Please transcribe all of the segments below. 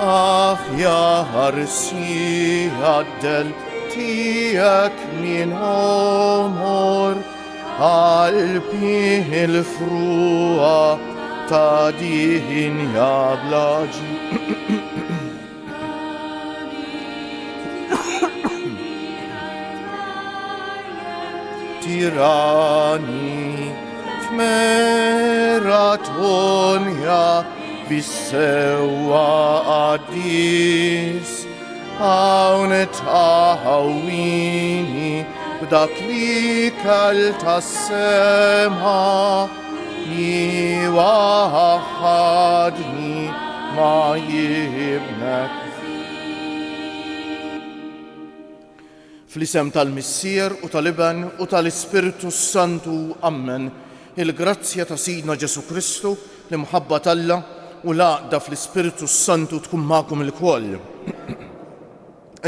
aħjar sijaddel tijak min omor qalbi il-frua ta' din jablaġi. Tirani f'meratonja bissewa għaddis hawn taħawini b'dak li kal tas-sema li waħadni ma' jibnek. Fl-isem tal-Missier u tal-Iben u tal-Ispiritu Santu ammen. Il-grazzja ta' Sidna Ġesu Kristu li mħabba Alla u l-għaqda fl-Ispiritu Santu tkun magħkom il-koll.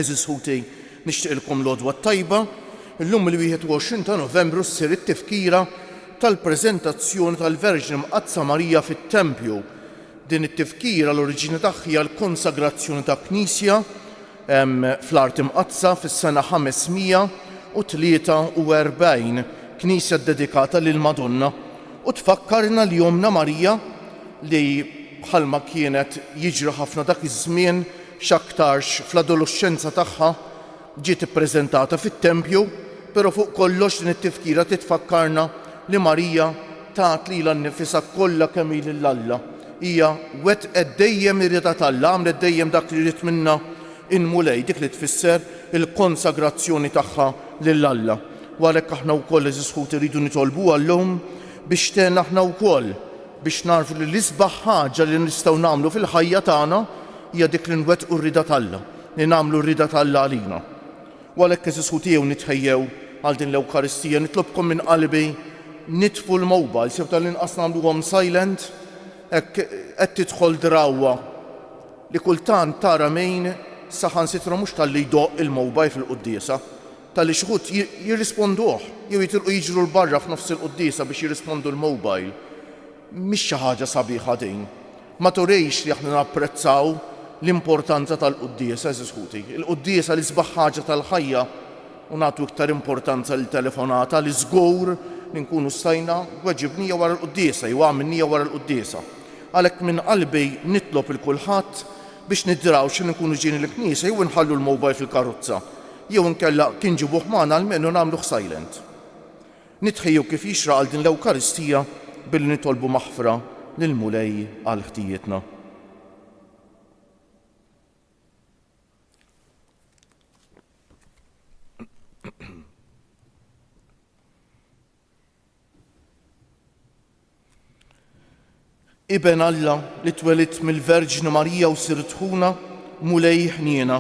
Eżis ħuti nixtieqilkom l-għodwa tajba. Illum il-21 ta' Novembru ssir it-tifkira tal-preżentazzjoni tal-Verġni Mqazza Marija fit-Tempju. Din it-tifkira l-oriġini tagħha l-konsagrazzjoni ta' Knisja fl-Art Imqazza fis-sena 543, knisja dedikata lil Madonna u tfakkarna li jomna Marija li bħalma kienet jiġri ħafna dak iż-żmien x'aktarx fl-adolescenza tagħha ġiet ippreżentata fit-Tempju, però fuq kollox din it-tifkira titfakkarna li Marija tat lilha nnifisha kollha kemm lill-Alla. Hija wettqet dejjem ir-rida tal-Alla, għamlet dejjem dak li rid minnha inmulej dik li tfisser il-konsagrazzjoni tagħha lill-Alla. U għalhekk aħna wkoll eżis ħuti iridu nitolbu għallhom biex tenna aħna wkoll biex narfu li l-isbaħ ħaġa li nistgħu nagħmlu fil-ħajja tagħna hija dik li nwettqu r-rida tal-Alla, li nagħmlu r-rida tal-Alla għalina. U għalhekk eżis ħuti jew nitħejjew għal din l-Ewkaristija, nitlobkom minn qalbi nitfu l-mowbajls jew tal-inqas nagħmluhom silent hekk qed tidħol drawwa li kultant tara min saħansitra mhux tal-li jdoq il-mowbajl fil-quddiesa, tal-li xi ħud jirrisponduh jew jitilqu jiġru l-barra f'nofs il-quddiesa biex jirrispondu l-mowbajl. Mhix xi ħaġa sabiħa din. Ma turejx li aħna napprezzaw l-importanza tal-quddiesa eżis ħuti. Il-quddiesa li sbaħ ħaġa tal-ħajja u nagħtu iktar importanza l-telefonata li żgur li nkunu stajna weġibnija wara l-quddiesa jew għamilnija wara l-quddiesa. Għalhekk minn qalbi nitlob il-kulħadd biex niddraw xin nkunu ġieni l-Knisja jew nħallu l-mowbajl fil-karozza jew nkella kien ġibuh magħna almenu nagħmluh silent. Nitħejju kif jixra għal din l-Ewkaristija billi nitolbu maħfra lil Mulej għal ħtijietna. Iben Alla li twelit mill-Verġni Marija u sirt ħuna mulej ħniena.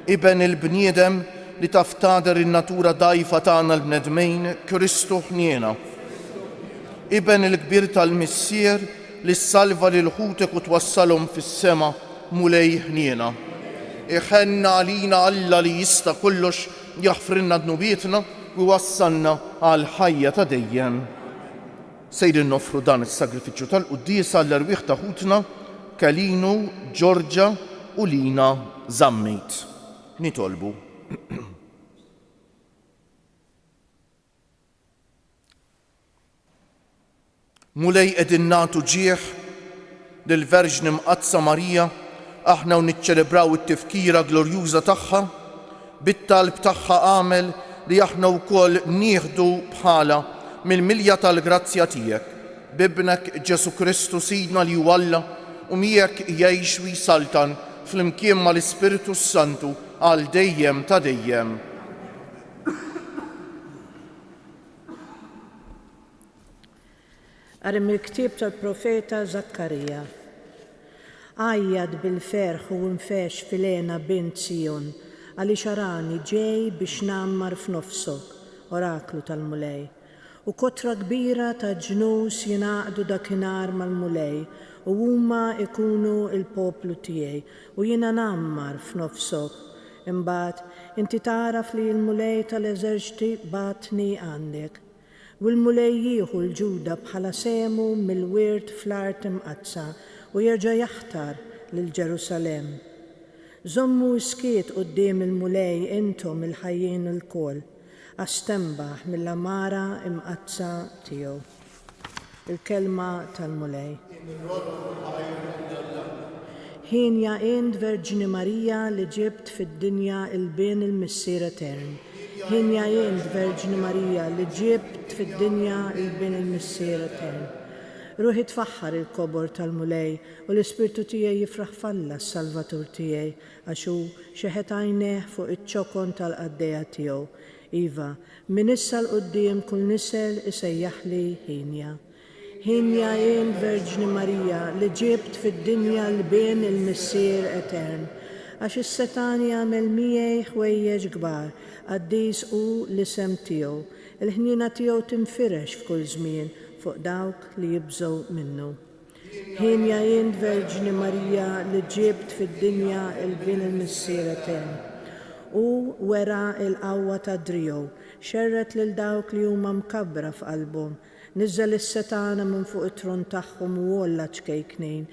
Iben il-bniedem li taf tader in-natura dajfa tagħna l-bnedmejn Kristu ħniena. Iben il-kbir tal-Missier li ssalva lil ħutek u twassalhom fis-sema mulej ħniena. Iħenna għalina Alla li jista' kollox jaħfrilna dnubietna u wassalna għal ħajja ta' dejjem. Sejrin nofru dan is-sagrifiċċju tal-quddiesa l-erwieħ ta' ħutna Kalinu, Ġorġa u Lina Żammejt. Nitolbu. Mulej qegħdin nagħtu ġieħ lill-Verġni Mqazza Marija aħna u niċċelebraw it-tifkira glorjuża tagħha bit-talb tagħha għamel li aħna wkoll nieħdu bħala mill-milja tal-grazzja tiegħek bibnek Ġesu Kristu Sidna li huwa Alla u miegħek jgħix u jsaltan fl-imkien mal-Ispiritu Santu għal dejjem ta' dejjem. Għarim il-ktib tal-profeta Zakkarija. Għajjad bil-ferħ u nfex fil-ena bint Sion għalli xarani ġej biex nammar f'nofsok, oraklu tal-mulej. U kotra kbira ta' ġnus jinaqdu dakinhar mal-mulej u huma ikunu il-poplu tiegħi u jiena nammar f'nofsok. Imbagħad inti taraf li l-mulej tal-eżerċiti batni għandek. U l-mulej jieħu l-ġuda bħala semu mill-wirt fl-Art Imqazza u jerġa' jaħtar lil-Ġerusalem. Żommu skiet quddiem il-mulej intom il-ħajjin il-kol, għax tembaħ mill-amara imqazza tiegħu. Il-kelma tal-mulej. Ħin jaqint Verġini Marija li ġibt fid-dinja il-bin il-missier etern. Ħin jaqint Verġini Marija li ġibt fid-dinja il-bin il-missier etern. Ruħi tfaħħar il-kobor tal-mulej u l-ispirtu tiegħi jifraħ falla s-Salvatur tiegħi għax hu xeħet għajnejh fuq iċ-ċokon tal-qaddeja tiegħu. Iva, min issa l-qudiem kull nisel isejjaħli ħinja. Ħinja jien Verġini Marija li ġibt fid-dinja l-bin il-missier etern. Għax is-Setan jagħmel miegħi ħwejjeġ kbar, qaddis hu l-isem tiegħu. Il-ħniena tiegħu tinfirex f'kull żmien fuq dawk li jibżgħu minnu. Ħinja jien Verġini Marija li ġibt fid-dinja l-bin il-missier etern. U wera il-qawwa ta' driegħu, xerret lil dawk li huma mkabbra f'qalbhom. Niżżel is-Setana minn fuq it-tron tagħhom u wolla ċkejknejn,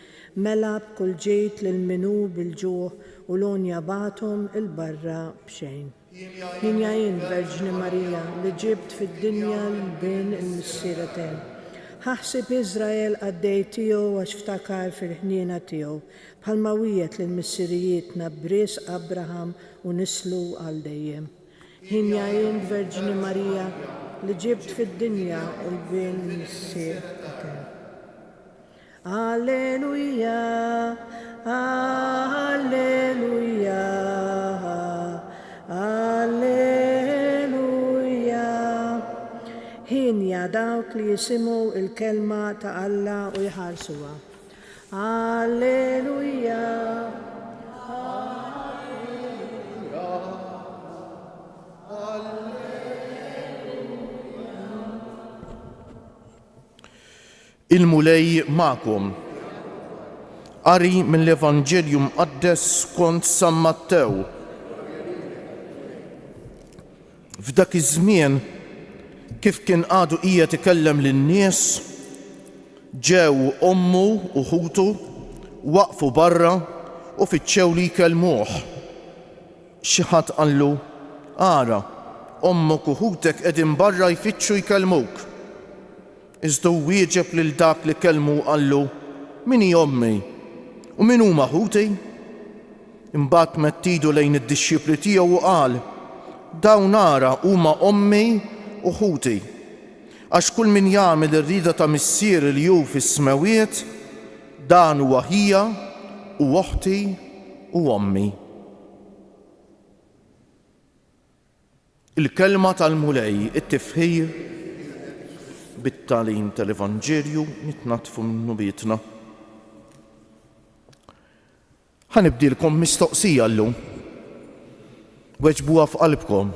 mela b'kull ġejt lil minú bil-ġuħ u lonja bathom il-barra b'xejn. Ħinja jien Verġini Marija li ġibt fid-dinja l-bin il-missier etern. Ħaħsib Iżrael għaddej tiegħu għax ftakar fil-ħniena tiegħu bħalma wiegħed lill-missirijietna b'ries Abraham u nislu għal dejjem. Ħinja jien Verġini Marija li ġibt fid-dinja il-bin il-missier etern. Alleluja, alleluja, alleluja. Ħinja dawk li jisimgħu il-kelma ta' Alla u jħarsuha. Alleluja. Il-mulej ma'kom. Qari mill-Evanġelju mqaddes skont San Mattew. F'dak iż-żmien kif kien għadu qiegħed ikellem lin-nies, ġew ommu u ħutu waqfu barra u fittxew li jkellmuh. Xi ħadd qallu: ara, ommok u ħutek qegħdin barra jfittxu jkellmuk. Iżda wieġeb lil dak li kellmu qallu: min hi ommi u min huma ħuti? Imbagħad mettidu lejn id-dixxipli tiegħu u qal: dawn ara huma ommi u ħuti, għax kull min jagħmel ir-rieda ta' missier li hu fis-smawiet, dan huwa ħija u oħti u ommi. Il-kelma tal-mulej, it-tifħir bit-tagħlim tal-Evanġelju nitnatfu minnu bietna. Ħanibdilkom mistoqsija llum. Weġbuha f'qalbkom.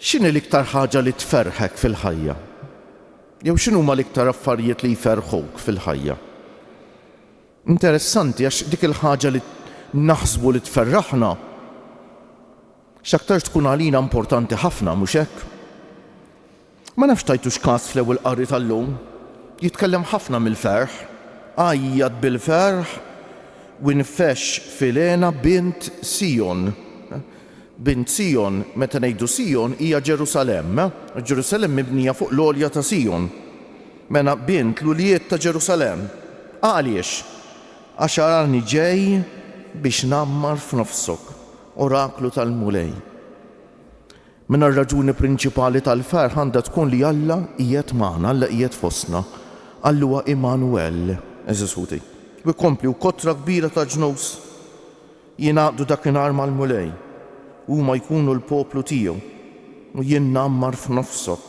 X'inhi l-iktar ħaġa li tferħek fil-ħajja? Jew x'inhuma l-iktar affarijiet li jferħuk fil-ħajja? Interessanti għax dik il-ħaġa li naħsbu li tferraħna x'aktarx tkun għalina importanti ħafna mhux hekk? Ma nafx tajtux każ fl-ewwel qari tal-lum, jitkellem ħafna mill-ferħ, għajjad bil-ferħ u nfex filena bint Sion. Bint Sion, meta ngħidu Sion hija Ġerusalem. Ġerusalem mibnija fuq l-għolja ta' Sion. Mela bint l-uljiet ta' Ġerusalem. Għaliex? Għax arani ġej biex nammar f'nofsok, oraklu tal-mulej. Min ar-raġuni prinċipali tal-ferħ għandha tkun li Alla qiegħed magħna, Alla qiegħed fostna. Alla huwa Immanuel, eżis ħuti. U jkompli u kotra kbira ta' ġnus jingħaqdu dakinhar mal-mulej. Huma jkunu l-poplu tiegħu u jien nammar f'nofsok.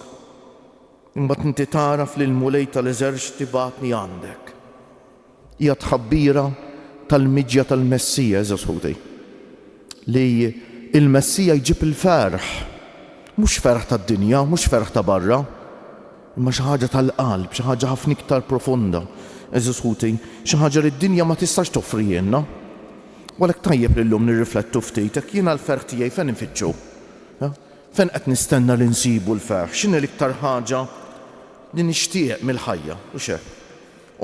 Imbagħad inti taraf li l-mulej tal-eżerċiti bagħtni għandek. Hija tħabbira tal-miġja tal-Messija, eżis ħuti. Li il-Messija jġib il-ferħ. Mhux ferħ tad-dinja, mhux ferħ ta' barra, imma xi ħaġa tal-qalb, xi ħaġa ħafna iktar profonda. Eżis ħuti, xi ħaġa li d-dinja ma tistax toffri jenna. Walek tajjeb li llum nirriflettu ftit, hekk jiena l-ferħ tiegħi fejn infittxu? Fejn qed nistenna li nsibu l-ferħ? X'inhi l-iktar ħaġa li nixtieq mill-ħajja? U x'hekk?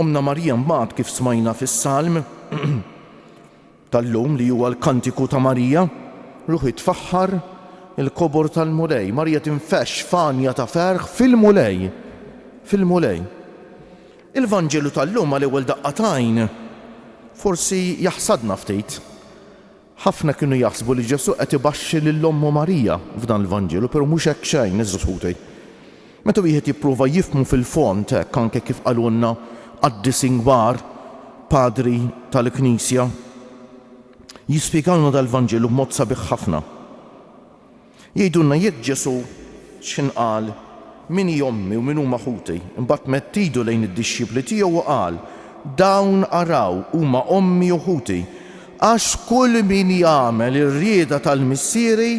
Omna Marija mbagħad kif smajna fis-Salm tal-lum li huwa l-Kantiku ta' Marija, ruħi tfaħħar il-kobor tal-mulej. Marija tinfex fanja ta' ferħ fil-mulej. Fil-mulej. Il-Vanġelu tal-lum għal-ewwel daqqatajn forsi jaħsadna ftit. Ħafna kienu jaħsbu li Ġesu qed ibaxxi lill-Ommu Marija f'dan il-Vanġelu, però mhux hekk xejn iżżutej. Meta wieħed jipprova jifhmu fil-font hekk anke kif qalulna qaddisi kbar padri tal-Knisja, jispjegawna dal-Vanġelu b'mod sabiħ ħafna. Jgħidulna jekk Ġesu x'inqal min hi ommi u min huma ħuti, imbagħad mettidu lejn id-dixxipli tiegħu u qal dawn araw huma ommi u ħuti għax kull min jagħmel ir-rieda tal-missieri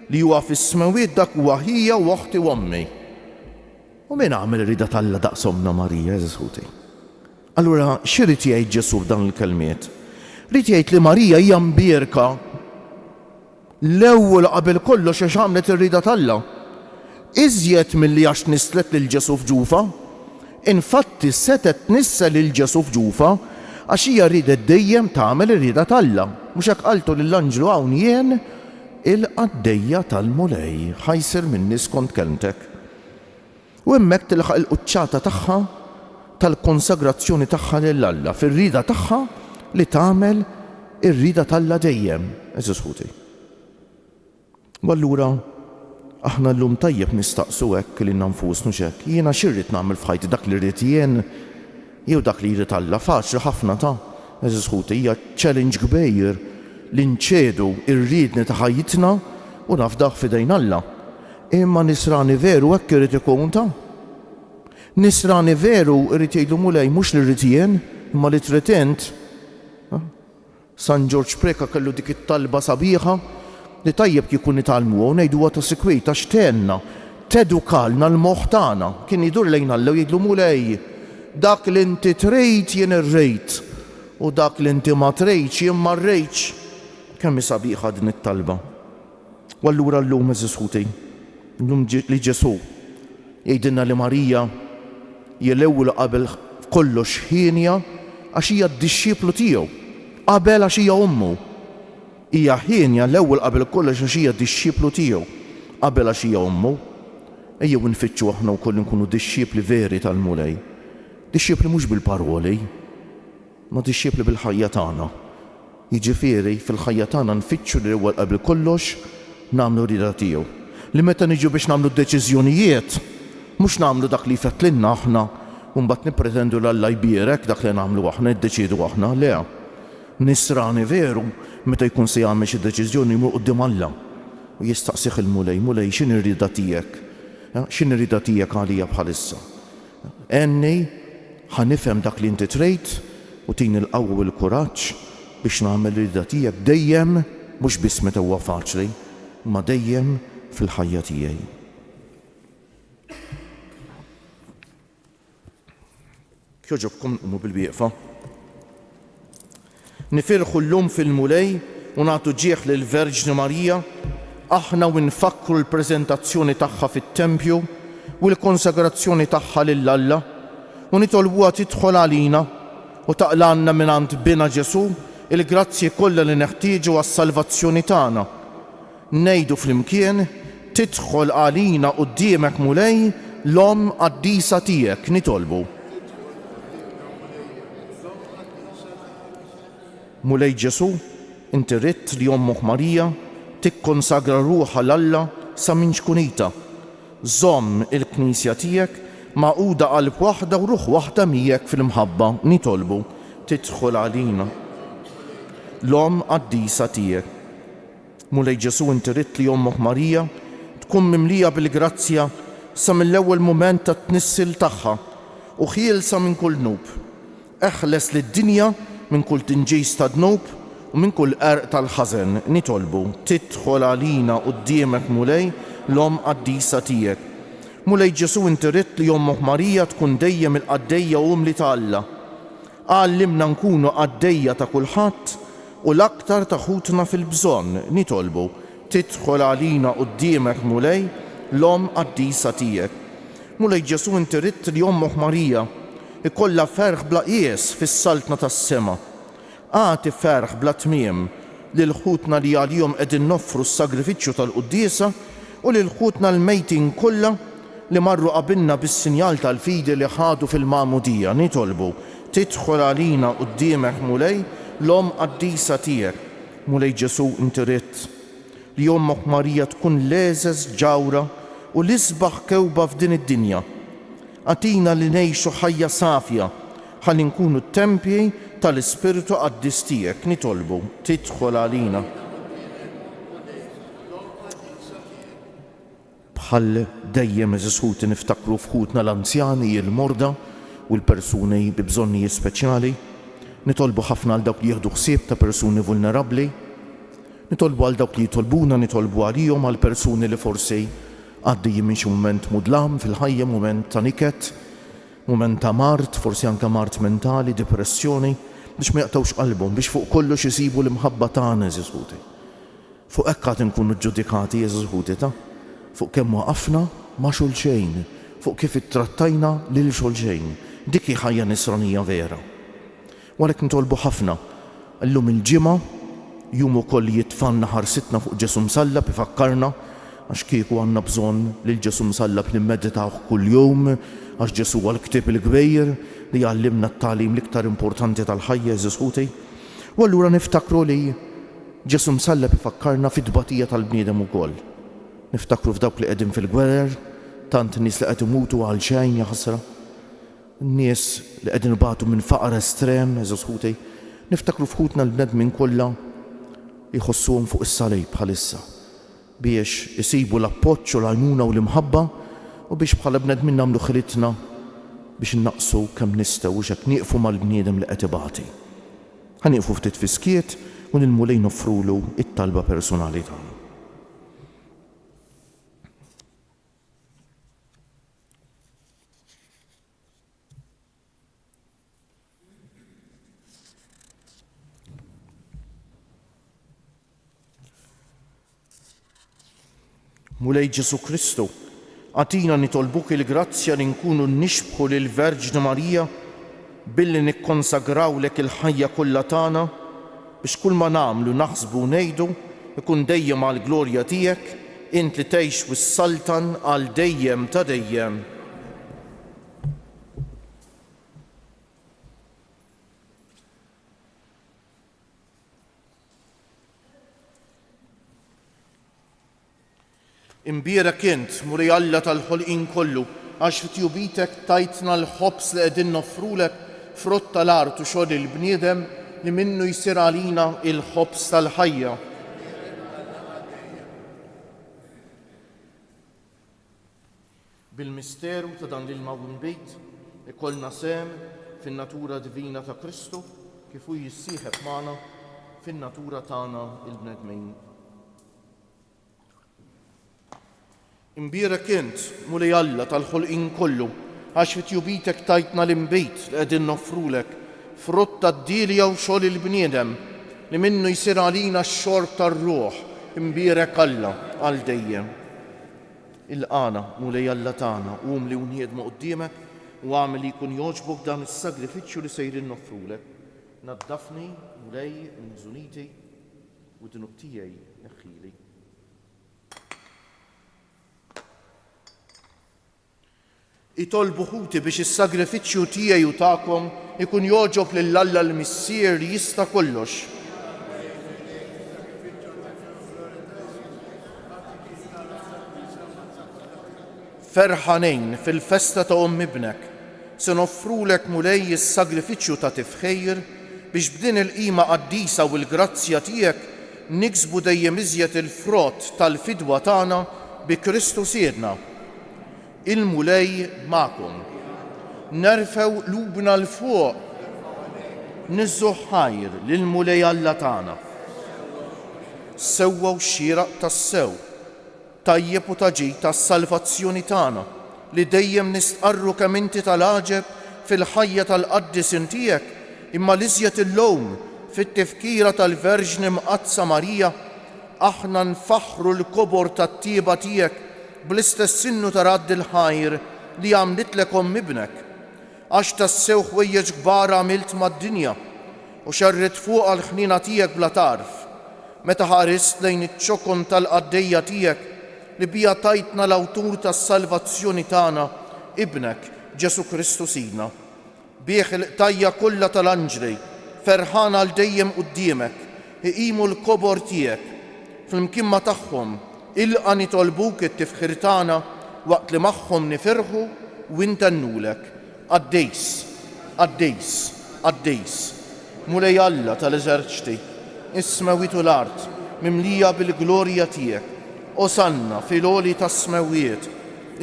li huwa fis-smawiet dak huwa ħija u oħti u ommi. U min għamel ir-rieda tal-Alla daqs Omna Marija eżis ħuti. Allura x'irid jgħid Ġesu f'dan il-kelmiet? Rid jgħid li Marija hija mbierka l-ewwel qabel kollox għax għamlet ir-rieda tal-Alla. Iżjed milli għax nislet lil Ġesu f'ġufa, infatti setet nissa lil Ġesu f'ġufa għax hija rridet dejjem tagħmel ir-rieda tal-Alla. Mhux hekk qaltu lill-Anġlu hawn jien il-qaddejja tal-mulej ħajsir minni skont kelmtek. U hemmhekk tilħaq il-quċċata tagħha tal-konsagrazzjoni tagħha lill-Alla fir-rieda tagħha li tagħmel ir-rieda tal-Alla dejjem. Eżis ħuti. U allura aħna llum tajjeb nistaqsu hekk lil nfusna x'hekk. Jiena x'irrid nagħmel f'ħajti dak li rrid jien jew dak li jrid Alla faċli ħafna ta' eżis ħuti hija challenge kbir li nċedu ir-riedni ta' ħajjitna u nafdaħ f'idejn Alla. Imma nisrani veru hekk irid ikun ta'. Nisrani veru irid jgħidu mulej mhux li rrid jien imma li trid int. San George Preka kellu dik it-talba sabiħa li tajjeb kikun nitalmu u ngħiduha ta' sikwit għax tenna tedukalna l-moħħ tagħna. Kien jidur lejn Alla u jgħidlu mulej dak li inti trejt jien irrejt u dak li inti ma trejtx jien ma rrejtx. Kemm sabiħa din it-talba. U allura llum eżis ħuti, llum li Ġesu jgħidilna li Marija hija l-ewwel qabel kollox ħienja għax hija d-dixxieplu tiegħu, qabel għax hija ommu. Hija ħienja l-ewwel qabel kollox għax hija d-dixxieplu tiegħu, qabel għax hija ommu. Ejjew nfittxu aħna wkoll nkunu dixxiepli veri tal-mulej. Dixxiepli mhux bil-paroli, ma dixxiepli bil-ħajja tagħna. Jiġifieri fil-ħajja tagħna nfittxu li l-ewwel qabel kollox nagħmlu rieda tiegħu. Li meta niġu biex nagħmlu d-deċiżjonijiet, mhux nagħmlu dak li fettlinna aħna u mbagħad nippretendu l-Alla jbierek dak li nagħmlu aħna iddeċiedu aħna, le. Nisrani veru meta jkun se jagħmel xi deċiżjoni jmur quddiem Alla u jistaqsih il-mulej, mulej x'inhi r-rieda tiegħek? X'inhi r-rieda tiegħek għalija bħalissa? Enni ħanifhem dak li inti trid u tini l-qawwa u l-kuraġġ biex nagħmel ir-rieda tiegħek dejjem mhux biss meta huwa faċli, ma dejjem fil-ħajja tiegħi. Kjoġobkom nqumu bil-wieqfa. Nifirħu llum fil-mulej u nagħtu ġieħ lill-Verġni Marija aħna u nfakru l-preżentazzjoni tagħha fit-Tempju u l-konsagrazzjoni tagħha lill-Alla u nitolbuha tidħol għalina u taqlanna mingħand bina Ġesu il-grazzi kollha li neħtieġu għas-salvazzjoni tagħna. Ngħidu flimkien tidħol għalina quddiemek mulej l-Omm qaddisa tiegħek nitolbu. Mulej Ġesu, inti ridt li Ommok Marija tikkonsagra ruħha l-Alla sa minn xkunita. Żomm il-Knisja tiegħek maquda qalb waħda u ruħ waħda miegħek fil-mħabba nitolbu tidħol għalina l-Omm qaddisa tiegħek. Mulej Ġesu inti ridt li Ommok Marija tkun mimlija bil-grazzja sa mill-ewwel mument ta' tnissil tagħha u ħielsa minn kull nub. Eħles lid-dinja minn kull tinġis ta' dnub u minn kull qerq tal-ħażen nitolbu tidħol għalina quddiemek mulej l-Omm qaddisa tiegħek. Mulej Ġesu inti ridt li Ommok Marija tkun dejjem il-qaddejja u umli ta' Alla. Għallimna nkunu qaddejja ta' kulħadd u l-aktar ta' ħutna fil-bżonn nitolbu tidħol għalina quddiemek mulej l-Omm qaddisa tiegħek. Mulej Ġesu inti ridt li Ommok Marija ikollha ferħ bla qies fis-saltna tas-sema. Għati ferħ bla tmiem lil ħutna li għalihom qegħdin noffru s-sagrifiċċju tal-Qudiesa u lil ħutna l-mejtin kollha li marru qabilna bis-sinjal tal-fidi li ħadu fil-Magħmudija. Nitolbu tidħol għalina quddiemek mulej l-Om Qaddisa tiegħek. Mulej Ġesu inti ridt li Ommok Marija tkun leżeż ġawra u l-isbaħ kewba f'din id-dinja. Għatina li ngħixu ħajja safja ħalli nkunu t-tempji tal-Ispiritu Qaddis tiegħek. Nitolbu tidħol għalina. Bħal dejjem eżisħuti niftakru f'ħutna l-anzjani, il-morda u l-persuni bi bżonnijiet speċjali. Nitolbu ħafna għal dawk li jieħdu ħsieb ta' persuni vulnerabbli. Nitolbu għal dawk li jitolbuna, nitolbu għalihom għal persuni li forsi għaddejjin minn xi mument mudlam fil-ħajja, mument ta' niket, mument ta' mart, forsi anke mart mentali, depressjoni, biex ma jaqtawx qalbhom, biex fuq kollox isibu l-imħabba tagħna eżisħuti. Fuq hekk għad inkunu ġġudikati eżisħuti ta' fuq kemm waqafna ma' xulxejn, fuq kif ittrattajna lil xulxejn. Dik hi ħajja nisranija vera. Walek nitolbu ħafna llum il-ġimgħa jum ukoll jitfanna ħarsitna fuq Ġesu Msallab ifakkarna għax kieku għandna bżonn lil Ġesu Msallab nimmeditawh kuljum għax Ġesu huwa l-ktieb il-kbejjer li jgħallimna t-tagħlim l-iktar importanti tal-ħajja eżisħuti. U allura niftakru li Ġesu Msallab ifakkarna fid-tbatija tal-bniedem ukoll. Niftakru f'dawk li qegħdin fil-gwerer, tant nies li qed imutu għal xejn ja ħasra. Nies li qegħdin ibatu minn faqar estrem eżisħuti. Niftakru f'ħutna l-bnedmin kollha jħossuhom fuq is-salib bħalissa biex isibu l-appoġġ u l-għajnuna u l-imħabba u biex bħala bnedmin nagħmlu ħilitna biex innaqsu kemm nistgħu u x'hekk nieqfu mal-bniedem li qed ibati. Ħanieqfu ftit fiskiet u nilmu lejn noffrulu it-talba personali tagħna. Mulej Ġesu Kristu, għatina nitolbuk il-grazzja li nkunu nixbħu lill-Verġni Marija billi nikkonsagrawlek il-ħajja kollha tagħna biex kull ma nagħmlu naħsbu ngħidu ikun dejjem għall glorja tiegħek, int li tgħix wis-Saltan għal dejjem ta' dejjem. Imbierek int, Mulej Alla tal-ħolqien kollu, għax f'tjubitek tajtna l-ħobs li qegħdin noffrulek frott tal-art u xogħol il-bniedem li minnu jsir għalina il-ħobs tal-ħajja. Bil-misteru ta' dan l-mawlum bejt ikollna sem fin-natura divina ta' Kristu kif hu jissieħeb magħna fin-natura tagħna il-bnedmin. Imbierek int, Mulej Alla tal-ħolqien kollu, għax fit-tjubitek tajtna l-imbejt li qegħdin noffrulek frott tad-dilja u xogħol il-bniedem li minnu jsir għalina x-xorb tar-ruħ. Imbierek Alla għal dejjem. Il-qana Mulej Alla tagħna qum li unħiedmu quddiemek u għamel li jkun jogħġbok dan is-sagrifiċċju li sejrin noffrulek. Naddafni Mulej inżuniti u dinub tiegħi neħħili. Itolbu ħuti biex is-sagrifiċċju tiegħi u tagħkom ikun jogħġob lil Alla l-Missier li jista' kollox. Ferħanejn fil-festa ta' ibnek se noffrulek Mulej is-sagrifiċċju ta' tifħejr biex b'din il-qima qaddisa u l-grazzja tiegħek niksbu dejjem iżjed il-frott tal-fidwa tagħna bi Kristu Siedna. Il-Mulej magħkom. Nerfew lubna l-fuq. Niżżu ħajr lill-Mulej Alla tagħna. Sewwew xieraq tas-sew, tajjeb u taġid tas-salvazzjoni tagħna li dejjem nistqarru kemm inti tal-għaġeb fil-ħajja tal-qaddisin tiegħek imma l-iżjed illum fit-tifkira tal-Verġni Mqazza Marija aħna nfaħħru l-kobor tat-tieba tiegħek bl-istess sinnu ta' radd il-ħajr li għamlitlek ibnek, għax tassew ħwejjeġ kbar għamilt mad-dinja u xarret fuq għal-ħnina tiegħek bla tarf, meta ħarist lejn iċ-ċokon tal-qaddejja tiegħek li bija tajtna l-awtur tas-salvazzjoni tagħna, ibnek Ġesu Kristu Sidna. Bih il-qtajja kollha tal-anġli ferħana għal dejjem quddiemek, iqimu l-kobor tiegħek fl-imkien tagħhom ilqa' nitolbuk it-tifħir tagħna waqt li magħhom nifirħu u ntennulek. Għaddejs, għaddejs, għaddejs. Mulej Alla tal-eżerċti, is-smawiet u l-art mimlija bil-glorja tiegħek. Osanna fil-għoli tas-smawiet,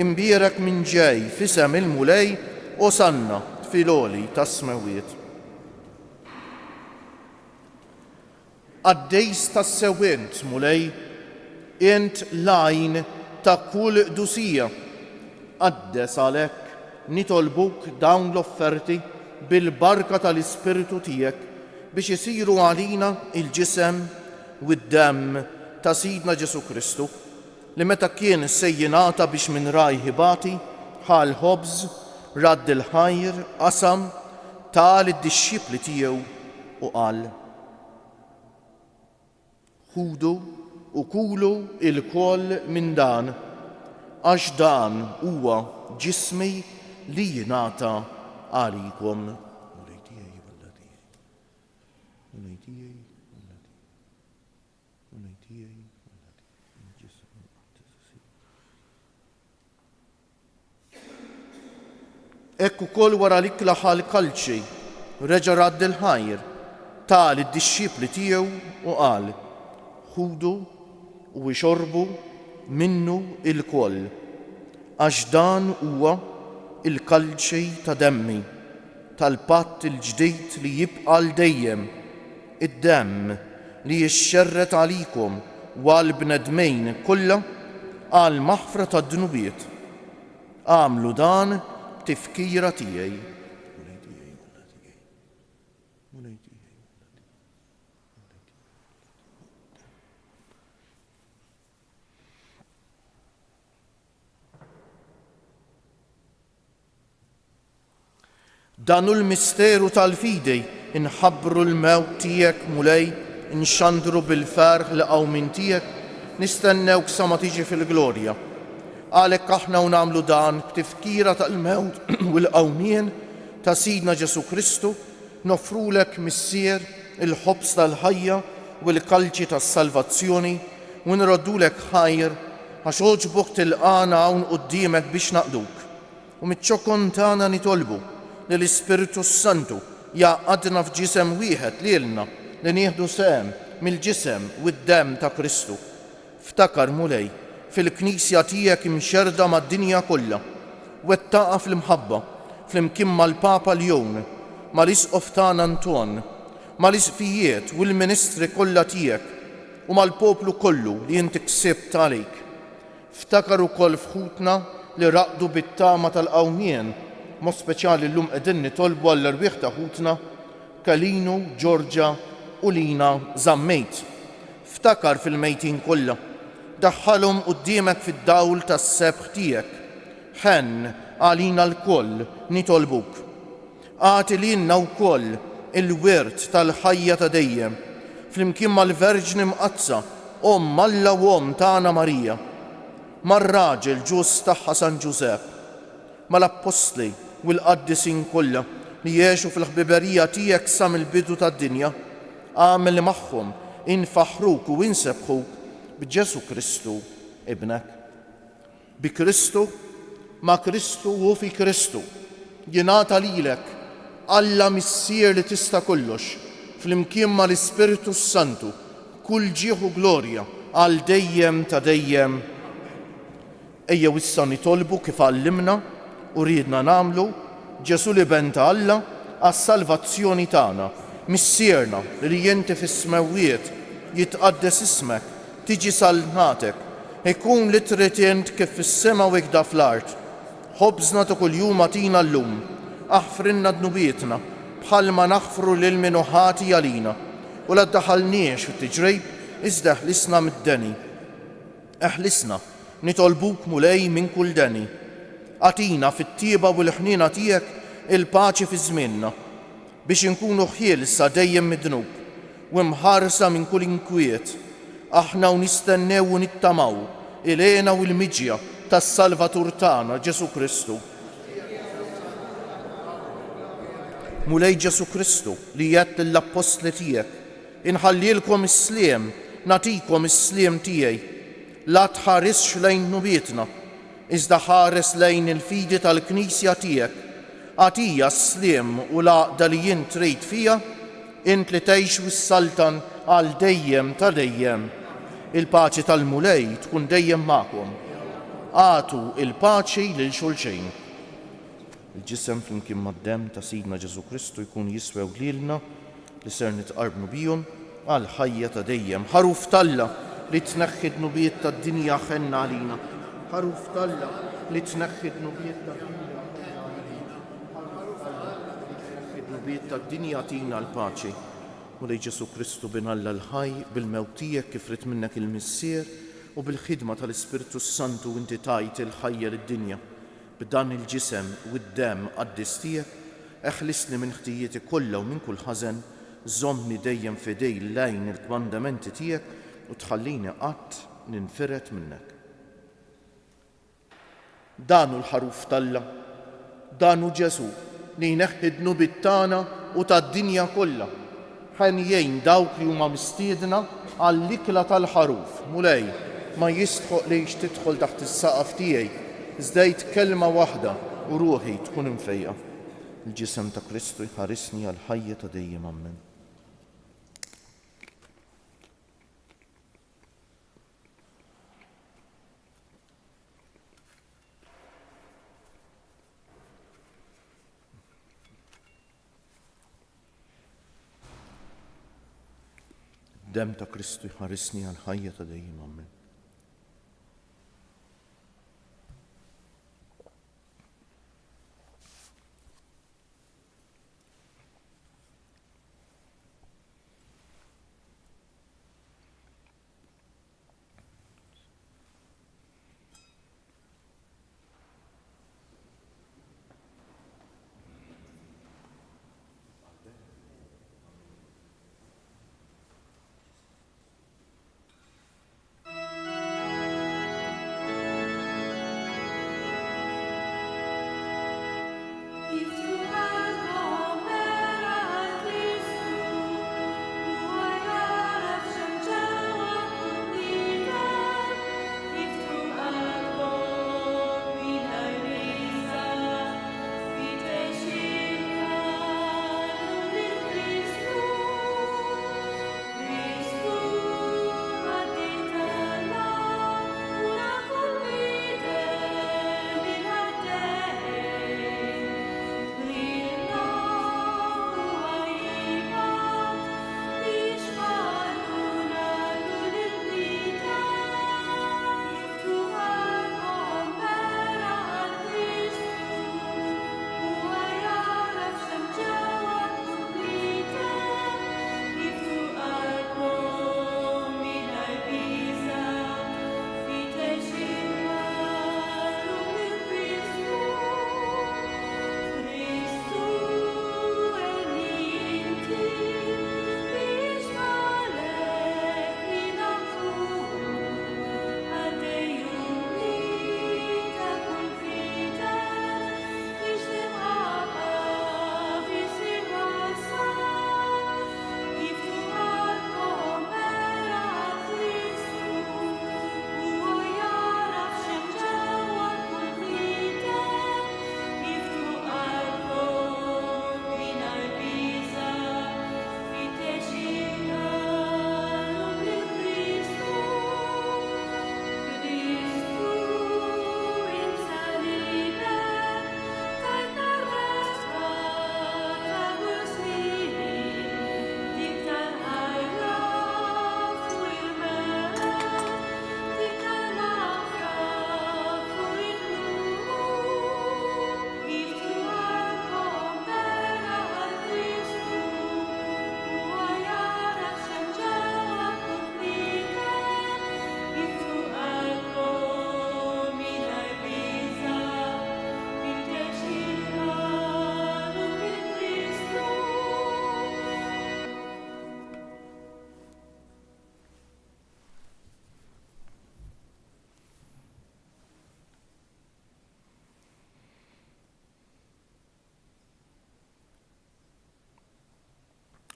imbierek minn ġej fisem il-mulej, osanna fil-għoli tas-smawiet. Għaddejs tas-sewwent mulej, int lajn ta' kull qdusija. Għaddes għalhekk nitolbuk dawn l-offerti bil-barka tal-Ispiritu tiegħek biex isiru għalina il-ġisem u d-demm ta' Sidna Ġesu Kristu li meta kien sejjinata biex minn raj ħibati ħal ħobż, radd il-ħajr, qasam, tal id-dixxipli tiegħu u qal: ħudu u kulu il-koll minn dan, għax dan huwa ġismi li jingħata għalikom. Ekku kol wara l-ikla ħal-kalċi, reġa' radd il-ħajr, tal id-dixxipli tiegħu u qal: ħudu u ixorbu minnu il-koll, għax dan huwa il-kalċi ta' demmi tal-patt il-ġdid li jibqa' l-dejjem, id-demm li jixxerret għalikom u għall-bnedmejn kollha għal maħfra tad-dnubiet. Għamlu dan tifkira tiegħi. Danu l-misteru tal-fidej inħabbru l-mewt tiegħek mulej, inxandru bil-ferħ l-qawmin tiegħek, nistennewk sa ma tiġi fil-glorja. Għalhekk aħna u nagħmlu dan b'tifkira tal-mewt u l-qawmien ta' Sidna Ġesu Kristu, nofrulek missier il-ħobs tal-ħajja u l-kalċi tas-salvazzjoni u nroddulek ħajr għax oġbok tilqana hawn quddiemek biex naqduk. U miċ-ċokon tagħna nitolbu li l-Ispiritu Santu jaqgħadna f'ġisem wieħed lilna li nieħdu sehem mill-ġisem u d-demm ta' Kristu. Ftakar mulej fil-Knisja tiegħek imxerda mad-dinja kollha, wettaqa fl-imħabba fl-imkien mal-Papa Ljon, mal-Isqof tagħna Anton, mal-Isqfijiet u l-Ministri kollha tiegħek u mal-poplu kollu li inti ksibt għalik. Ftakar ukoll fħutna li raqdu bit-tama tal-qawmien, mod speċjali llum qegħdin nitolbu għall-irwieħ ta' ħutna Kalinu, Ġorġa u Lina Żammejt. Ftakar fil-mejtin kollha, daħħalhom quddiemek fid-dawl tas-sebħ tiegħek. Ħenn għalina l-koll nitolbuk. Għati lilna wkoll il-wirt tal-ħajja ta' dejjem flimkien mal-Verġni Mqazza, Omm Alla u Omm tagħna Marija, mar-raġel ġus tagħha San Ġusepp, mal-Apostli u l-qaddisin kollha li jgħixu fil-ħbiberija tiegħek sa mill-bidu tad-dinja, għamel li magħhom infaħruk u insebħuk b'Ġesu Kristu ibnek. Bi Kristu, ma' Kristu u fi Kristu jingħata lilek Alla missier li tista' kollox fl-imkien mal-Ispiritu Santu kull ġieħ u glorja għal dejjem ta' dejjem. Ejjew issa nitolbu kif għallimna u riedna nagħmlu Ġesu li ben ta' Alla għas-salvazzjoni tagħna, missierna li inti fis-smawiet jitqaddes ismek, tiġi salnatek, ikun li trid int kif fis-sema u hekk fl-art. Ħobżna ta' kuljum atina llum, aħfrinna dnubietna bħalma naħfru lil min ħati għalina u la ddaħħalniex fit-tiġrejb iżda eħlisna mid-deni. Eħlisna nitolbuk mulej minn kull deni. Atina fit-tieba u l-ħnina tiegħek il-paċi fi żmienna. biex inkunu ħielsa dejjem mid-dnub u mħarsa minn kull inkwiet. Aħna u nistennew u nittamaw il-għena u l-miġja tas-Salvatur tagħna Ġesu Kristu. Mulej Ġesu Kristu li jgħid lill-Apostli tiegħek: inħallilkom is-sliem, nagħtikom is-sliem tiegħi. La tħaresx lejn nubietna, iżda ħares lejn il-fidi tal-Knisja tiegħek. Għatija s-sliem u l-għaqda li jien trid fija, int li tgħix wis-saltan għal dejjem ta' dejjem. Il-paċi tal-mulej tkun dejjem magħkom. Għatu il-paċi lil xulxejn. Il-ġisem flimkien mad-demm ta' Sidna Ġesu Kristu jkun jiswew lilna li ser nitqarbnu bihom għal ħajja ta' dejjem. Ħaruf Talla li tneħħi d-nubiet tad-dinja ħenna għalina. Ħaruf Talla li tneħħi d-nubiet tad-dinja tina l-paċi. Mulej Ġesu Kristu bin Alla l-ħaj bil-mewt tiegħek kif rid minnek il-missier u bil-ħidma tal-Ispiritu Santu inti tajt il-ħajja lid-dinja. B'dan il-ġisem u d-demm qaddis tiegħek eħlisni minn ħtijieti kollha u minn kull ħażen, żommni dejjem fidej lejn il-kmandamenti tiegħek u tħallini qatt ninfiret minnek. Danu l-ħaruf Talla, danu Ġesu li jneħħi d-nubiet tagħna u tad-dinja kollha. Ħen jgħin dawk li huma mistiedna għall-ikla tal-ħaruf. Mulej ma jistħoq li tidħol taħt is-saqaf tiegħi, żdejt kelma waħda u ruħi tkun imfejqa. Il-ġisem ta' Kristu jħarisni għal ħajja ta' dejjem. Amen. Dem ta' Kristu jħarisni għal ħajja ta' dejjem. Amen.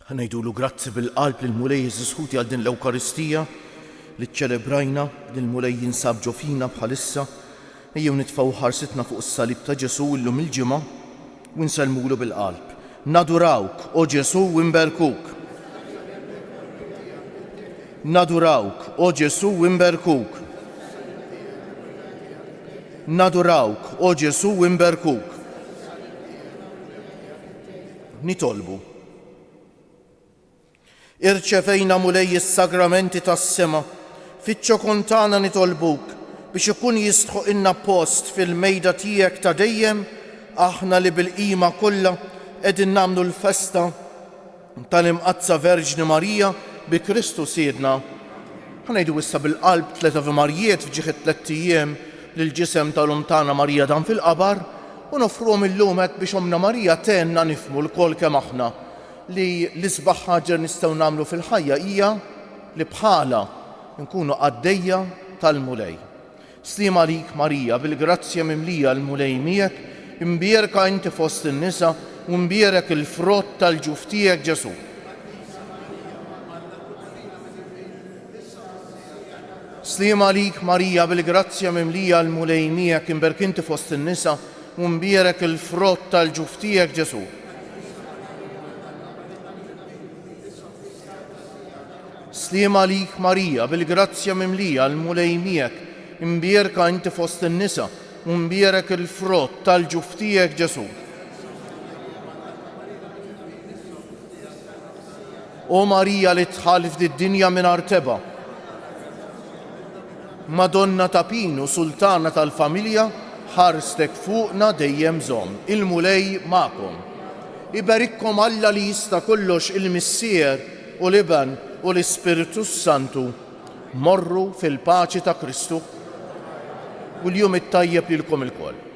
Ngħidulu grazzi bil-qalb lil Mulej Jeżus Ħuti għal din l-Ewkaristija li ċċelebrajna li l-Mulej jinsab ġo fina bħalissa. Ejjew nitfgħu ħarsitna fuq is-salib ta' Ġesu illum il-ġimgħa u nsellmulu bil-qalb. Nadurawk, o Ġesu, u nberkuk. Nadurawk, o Ġesu, u nberkuk. Nadurawk, o Ġesu, u nberkuk. Nitolbu. Irċevejna Mulej is-sagramenti tas-sema, fiċ-ċokon tagħna nitolbuk biex ikun jistħu inna post fil-mejda tiegħek ta' dejjem, aħna li bil-qima kollha qegħdin nagħmlu l-festa tal-Imqazza Verġni Marija bi Kristu Siedna. Ħanejdu issa bil-qalb 3 Ave Marijiet f'ġieħ 3 ijiem lill-ġisem tal-Om tagħna Marija dan fil-qabar u nofruhom illum hekk biex Omna Marija tenna nifhmu l-kol kemm aħna li l-isbaħ ħaġa nistgħu nagħmlu fil-ħajja hija li bħala nkunu għaddejja tal-Mulej. Slim għalik Marija, bil-grazzja mimlija l-Mulej miegħek, imbierka inti fost in-nisa u mbierek il-frott tal-ġuf tiegħek Ġesu. Slim għalik Marija, bil-grazzja mimlija l-Mulej miegħek, imbierek inti fost in-nisa u mbierek il-frott tal-ġuf tiegħek Ġesu. Slim għalik Marija, bil-grazzja mimlija l-Mulej miegħek, imbierka inti fost in-nisa u mbierek il-frott tal-ġuf tiegħek Ġesu. O Marija li tħalif did-dinja mingħajr teba, Madonna ta' Pinu, Sultana tal-familja, ħarstek fuqna dejjem żomm. Il-Mulej magħkom. Iberikkom Alla li jista' kollox il-Missier u l-Iben u l-Ispiritu Santu. Morru fil-paċi ta' Kristu u l-jum it-tajjeb lilkom il-koll.